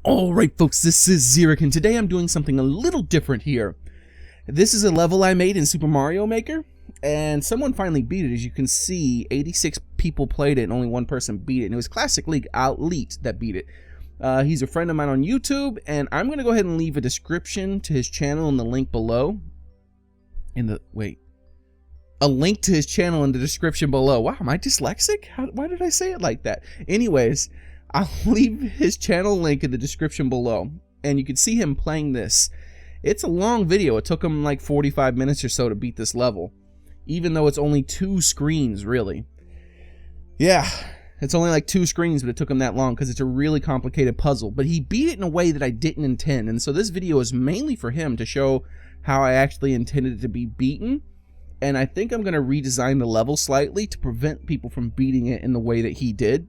Alright folks, this is Xeric, and today I'm doing something a little different here. This is a level I made in Super Mario Maker, and someone finally beat it. As you can see, 86 people played it and only one person beat it, and it was ClassicL337's that beat it. He's a friend of mine on YouTube, and I'm going to go ahead and leave a description to his channel in the link below. A link to his channel in the description below. Wow, am I dyslexic? Why did I say it like that? Anyways, I'll leave his channel link in the description below, and you can see him playing this. It's a long video. It took him like 45 minutes or so to beat this level, even though it's only 2 screens, really. Yeah, it's only like 2 screens, but it took him that long because it's a really complicated puzzle. But he beat it in a way that I didn't intend, and so this video is mainly for him to show how I actually intended it to be beaten. And I think I'm going to redesign the level slightly to prevent people from beating it in the way that he did.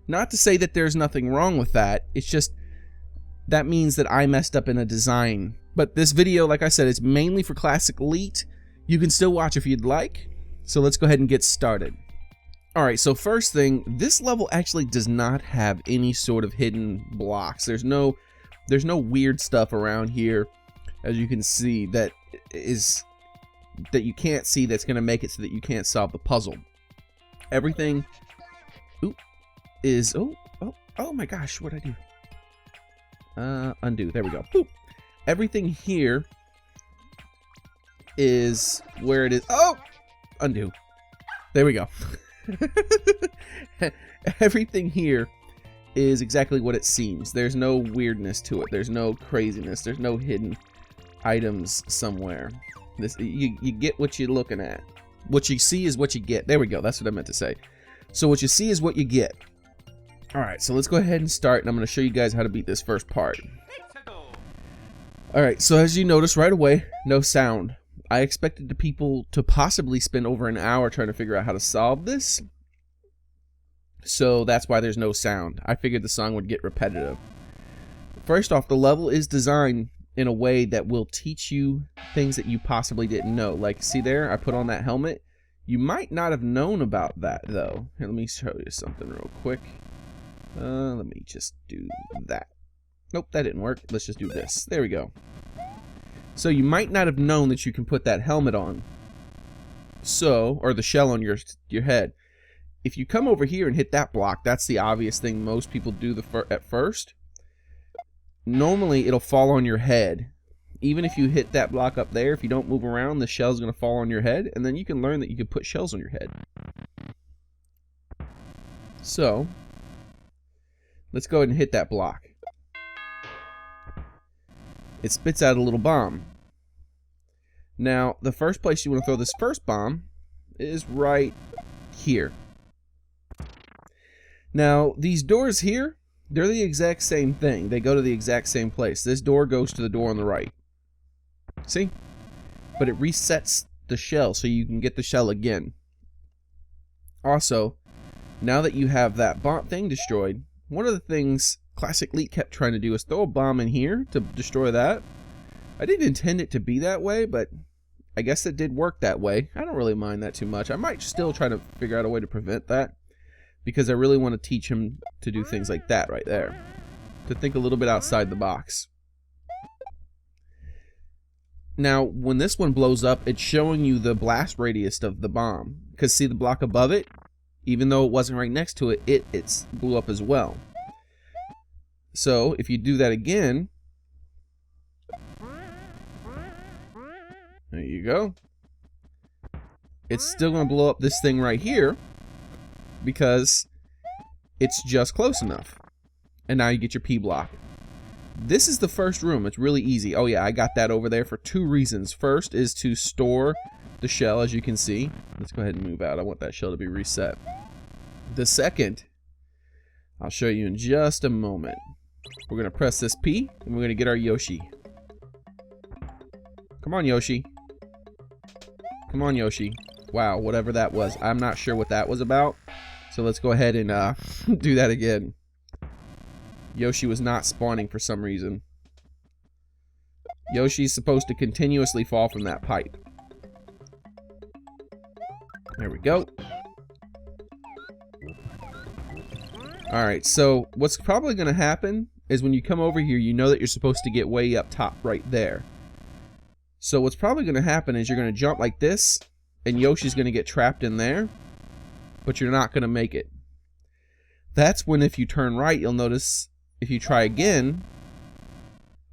Not to say that there's nothing wrong with that, it's just that means that I messed up in a design. But this video, like I said, is mainly for ClassicL337. You can still watch if you'd like, so let's go ahead and get started. Alright, so first thing, this level actually does not have any sort of hidden blocks. There's no weird stuff around here, as you can see, that you can't see that's going to make it so that you can't solve the puzzle. Everything is oh my gosh, what'd I do? Undo, there we go. Boop. Everything here is where it is. Oh, undo, there we go. Everything here is exactly what it seems. There's no weirdness to it, there's no craziness, there's no hidden items somewhere. You get what you're looking at. What you see is what you get. There we go, that's what I meant to say. So what you see is what you get. Alright, so let's go ahead and start, and I'm going to show you guys how to beat this first part. Alright, so as you notice right away, no sound. I expected the people to possibly spend over an hour trying to figure out how to solve this. So that's why there's no sound. I figured the song would get repetitive. First off, the level is designed in a way that will teach you things that you possibly didn't know. Like, see there, I put on that helmet. You might not have known about that, though. Here, let me show you something real quick. Let me just do that. Nope, that didn't work. Let's just do this. There we go. So you might not have known that you can put that helmet on. So, or the shell on your head. If you come over here and hit that block, that's the obvious thing most people do at first. Normally, it'll fall on your head. Even if you hit that block up there, if you don't move around, the shell's going to fall on your head, and then you can learn that you can put shells on your head. So, let's go ahead and hit that block. It spits out a little bomb. Now, the first place you want to throw this first bomb is right here. Now, these doors here, they're the exact same thing. They go to the exact same place. This door goes to the door on the right. See? But it resets the shell so you can get the shell again. Also, now that you have that bomb thing destroyed, one of the things ClassicL337 kept trying to do is throw a bomb in here to destroy that. I didn't intend it to be that way, but I guess it did work that way. I don't really mind that too much. I might still try to figure out a way to prevent that, because I really want to teach him to do things like that right there. To think a little bit outside the box. Now, when this one blows up, it's showing you the blast radius of the bomb. Because see the block above it? Even though it wasn't right next to it, it blew up as well. So, if you do that again, there you go. It's still going to blow up this thing right here, because it's just close enough. And now you get your P block. This is the first room. It's really easy. Oh yeah, I got that over there for 2 reasons. First is to store the shell, as you can see. Let's go ahead and move out. I want that shell to be reset. The second, I'll show you in just a moment. We're going to press this P, and we're going to get our Yoshi. Come on, Yoshi. Come on, Yoshi. Wow, whatever that was. I'm not sure what that was about. So let's go ahead and do that again. Yoshi was not spawning for some reason. Yoshi's supposed to continuously fall from that pipe. There we go. Alright, so what's probably going to happen is when you come over here, you know that you're supposed to get way up top right there. So what's probably going to happen is you're going to jump like this, and Yoshi's going to get trapped in there, but you're not going to make it. That's when, if you turn right, you'll notice if you try again,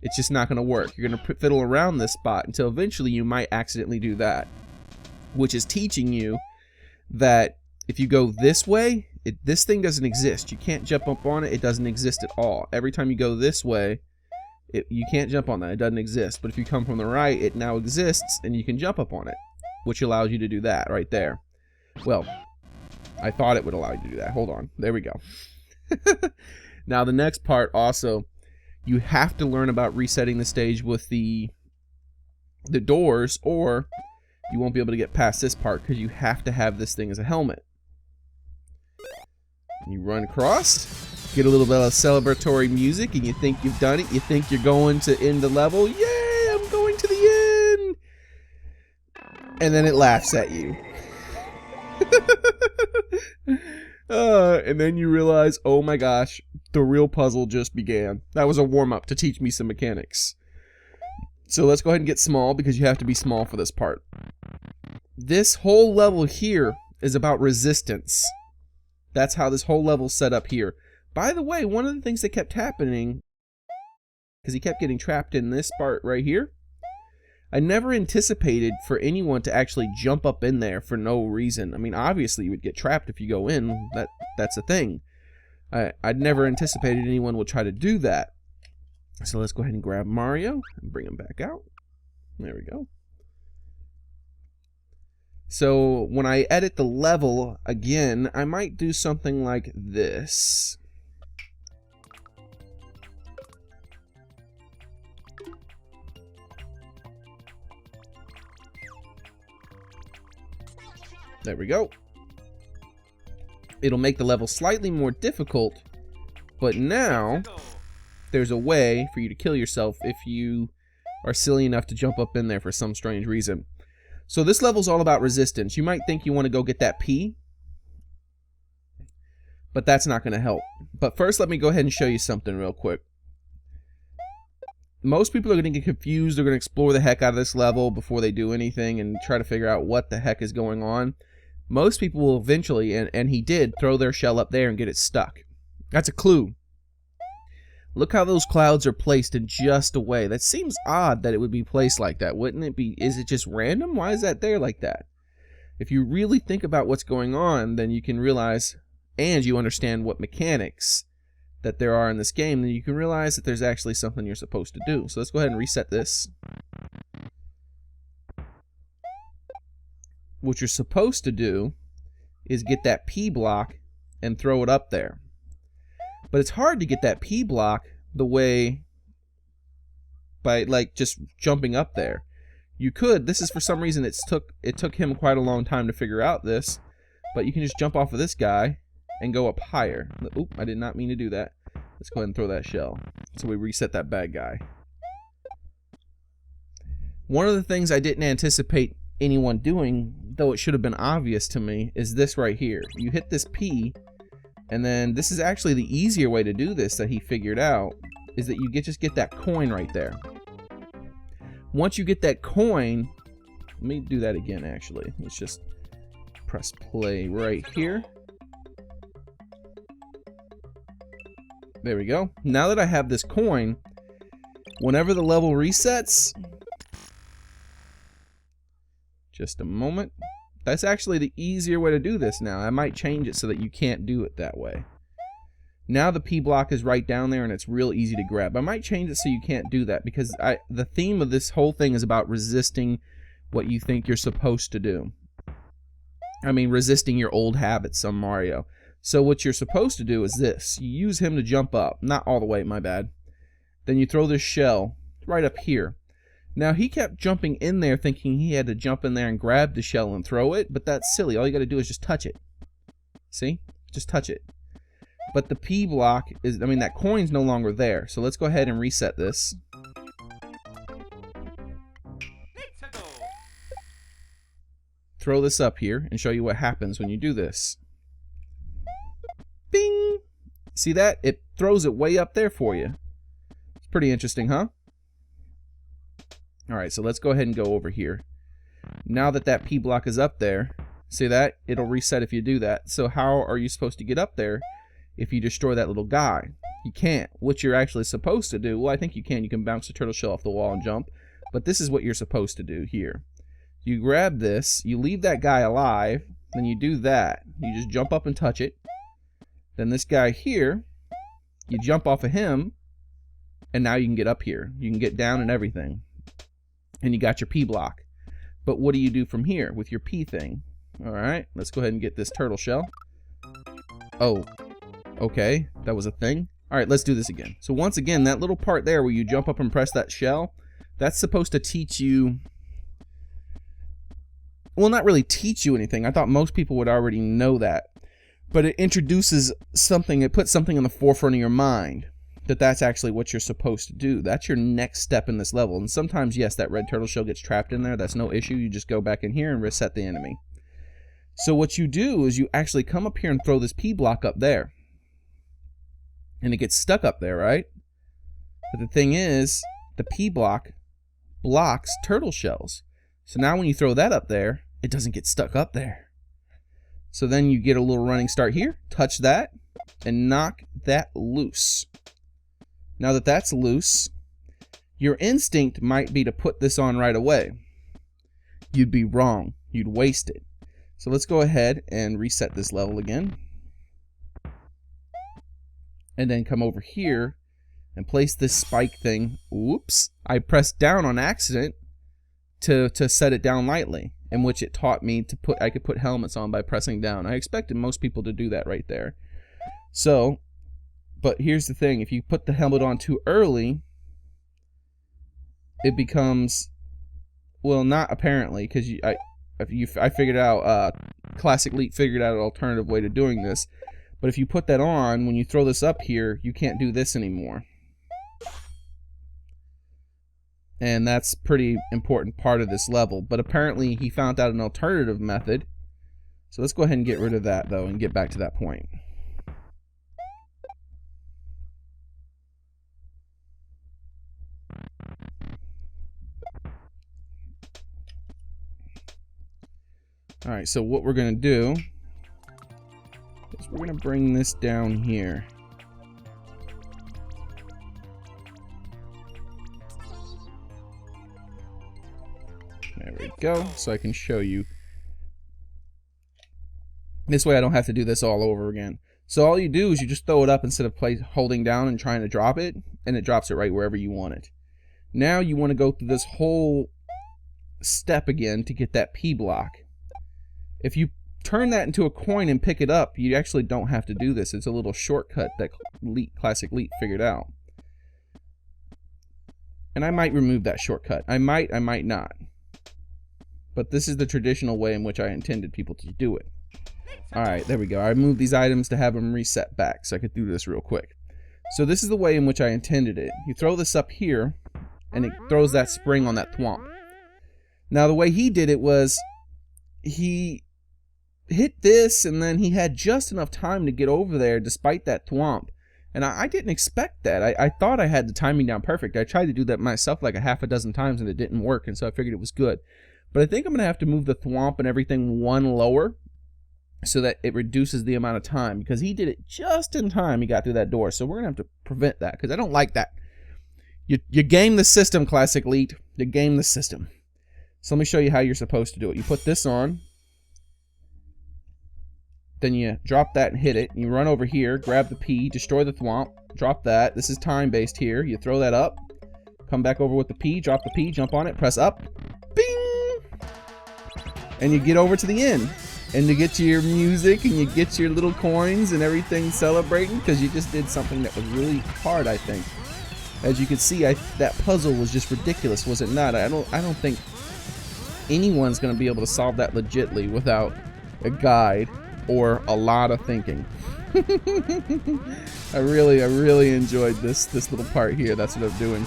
it's just not going to work. You're going to fiddle around this spot until eventually you might accidentally do that, which is teaching you that if you go this way, this thing doesn't exist. You can't jump up on it. It doesn't exist at all. Every time you go this way, you can't jump on that. It doesn't exist. But if you come from the right, it now exists, and you can jump up on it, which allows you to do that right there. Well, I thought it would allow you to do that. Hold on. There we go. Now, the next part also, you have to learn about resetting the stage with the doors, or you won't be able to get past this part because you have to have this thing as a helmet. You run across, get a little bit of celebratory music, and you think you've done it. You think you're going to end the level. Yay, I'm going to the end. And then it laughs at you. And then you realize, oh my gosh, the real puzzle just began. That was a warm-up to teach me some mechanics. So let's go ahead and get small, because you have to be small for this part. This whole level here is about resistance. That's how this whole level's set up here. By the way, one of the things that kept happening, because he kept getting trapped in this part right here, I never anticipated for anyone to actually jump up in there for no reason. I mean, obviously you would get trapped if you go in. That's a thing. I'd never anticipated anyone would try to do that. So let's go ahead and grab Mario and bring him back out. There we go. So when I edit the level again, I might do something like this. There we go. It'll make the level slightly more difficult, but now there's a way for you to kill yourself if you are silly enough to jump up in there for some strange reason. So this level's all about resistance. You might think you want to go get that P, but that's not going to help. But first, let me go ahead and show you something real quick. Most people are going to get confused. They're going to explore the heck out of this level before they do anything and try to figure out what the heck is going on. Most people will eventually, and he did, throw their shell up there and get it stuck. That's a clue. Look how those clouds are placed in just a way. That seems odd that it would be placed like that, wouldn't it be? Is it just random? Why is that there like that? If you really think about what's going on, then you can realize, and you understand what mechanics that there are in this game, then you can realize that there's actually something you're supposed to do. So let's go ahead and reset this. What you're supposed to do is get that P block and throw it up there. But it's hard to get that P block the way by like just jumping up there. You could, this is for some reason it took him quite a long time to figure out this, but you can just jump off of this guy and go up higher. Oop, I did not mean to do that. Let's go ahead and throw that shell. So we reset that bad guy. One of the things I didn't anticipate anyone doing, though it should have been obvious to me, is this right here. You hit this P, and then this is actually the easier way to do this that he figured out, is that you just get that coin right there. Once you get that coin, let me do that again actually. Let's just press play right here. There we go. Now that I have this coin, whenever the level resets, just a moment. That's actually the easier way to do this now. I might change it so that you can't do it that way. Now the P block is right down there and it's real easy to grab. I might change it so you can't do that because the theme of this whole thing is about resisting what you think you're supposed to do. I mean, resisting your old habits on Mario. So what you're supposed to do is this. You use him to jump up. Not all the way, my bad. Then you throw this shell right up here. Now, he kept jumping in there thinking he had to jump in there and grab the shell and throw it, but that's silly. All you got to do is just touch it. See? Just touch it. But the P block is, I mean, that coin's no longer there. So let's go ahead and reset this. Throw this up here and show you what happens when you do this. Bing! See that? It throws it way up there for you. It's pretty interesting, huh? Alright, so let's go ahead and go over here. Now that that P block is up there, see that? It'll reset if you do that. So how are you supposed to get up there if you destroy that little guy? You can't. What you're actually supposed to do, well, I think you can. You can bounce the turtle shell off the wall and jump. But this is what you're supposed to do here. You grab this, you leave that guy alive, then you do that. You just jump up and touch it. Then this guy here, you jump off of him, and now you can get up here. You can get down and everything. And you got your P block. But what do you do from here with your P thing? Alright, let's go ahead and get this turtle shell. Oh, okay, that was a thing. Alright, let's do this again. So once again, that little part there where you jump up and press that shell, that's supposed to teach you... Well, not really teach you anything. I thought most people would already know that. But it introduces something, it puts something in the forefront of your mind. That's actually what you're supposed to do. That's your next step in this level. And sometimes, yes, that red turtle shell gets trapped in there. That's no issue. You just go back in here and reset the enemy. So what you do is you actually come up here and throw this P block up there. And it gets stuck up there, right? But the thing is, the P block blocks turtle shells. So now when you throw that up there, it doesn't get stuck up there. So then you get a little running start here, touch that, and knock that loose. Now that that's loose, your instinct might be to put this on right away. You'd be wrong. You'd waste it. So let's go ahead and reset this level again. And then come over here and place this spike thing. Whoops. I pressed down on accident to set it down lightly, in which it taught me to I could put helmets on by pressing down. I expected most people to do that right there. So, but here's the thing, if you put the helmet on too early, it becomes, well, not apparently, because I figured out, ClassicL337's figured out an alternative way to doing this, but if you put that on, when you throw this up here, you can't do this anymore. And that's a pretty important part of this level. But apparently he found out an alternative method. So let's go ahead and get rid of that, though, and get back to that point. Alright, so what we're going to do is we're going to bring this down here. There we go, so I can show you. This way I don't have to do this all over again. So all you do is you just throw it up instead of holding down and trying to drop it, and it drops it right wherever you want it. Now you want to go through this whole step again to get that P block. If you turn that into a coin and pick it up, you actually don't have to do this. It's a little shortcut that ClassicL337's figured out. And I might remove that shortcut. I might not. But this is the traditional way in which I intended people to do it. Alright, there we go. I moved these items to have them reset back so I could do this real quick. So this is the way in which I intended it. You throw this up here, and it throws that spring on that thwomp. Now the way he did it was, he hit this, and then he had just enough time to get over there despite that thwomp. And I didn't expect that. I thought I had the timing down perfect. I tried to do that myself like a half a dozen times, and it didn't work, and so I figured it was good. But I think I'm going to have to move the thwomp and everything one lower so that it reduces the amount of time, because he did it just in time he got through that door. So we're going to have to prevent that, because I don't like that. You game the system, ClassicL337. You game the system. So let me show you how you're supposed to do it. You put this on, then you drop that and hit it. You run over here, grab the P, destroy the thwomp, drop that. This is time-based here. You throw that up, come back over with the P, drop the P, jump on it, press up, bing! And you get over to the end, and you get your music, and you get your little coins and everything celebrating, because you just did something that was really hard, I think. As you can see, that puzzle was just ridiculous, was it not? I don't think anyone's going to be able to solve that legitly without a guide or a lot of thinking. I really enjoyed this little part here. That's what I'm doing.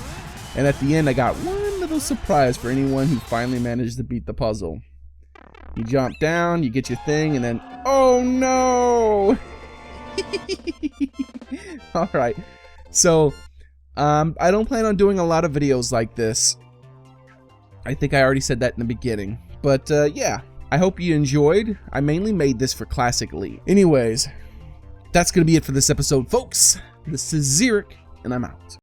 And at the end, I got one little surprise for anyone who finally managed to beat the puzzle. You jump down, you get your thing, and then, oh no! All right. So, I don't plan on doing a lot of videos like this. I think I already said that in the beginning. But, yeah. I hope you enjoyed. I mainly made this for Classic Elite. Anyways, that's going to be it for this episode, folks. This is Xeric, and I'm out.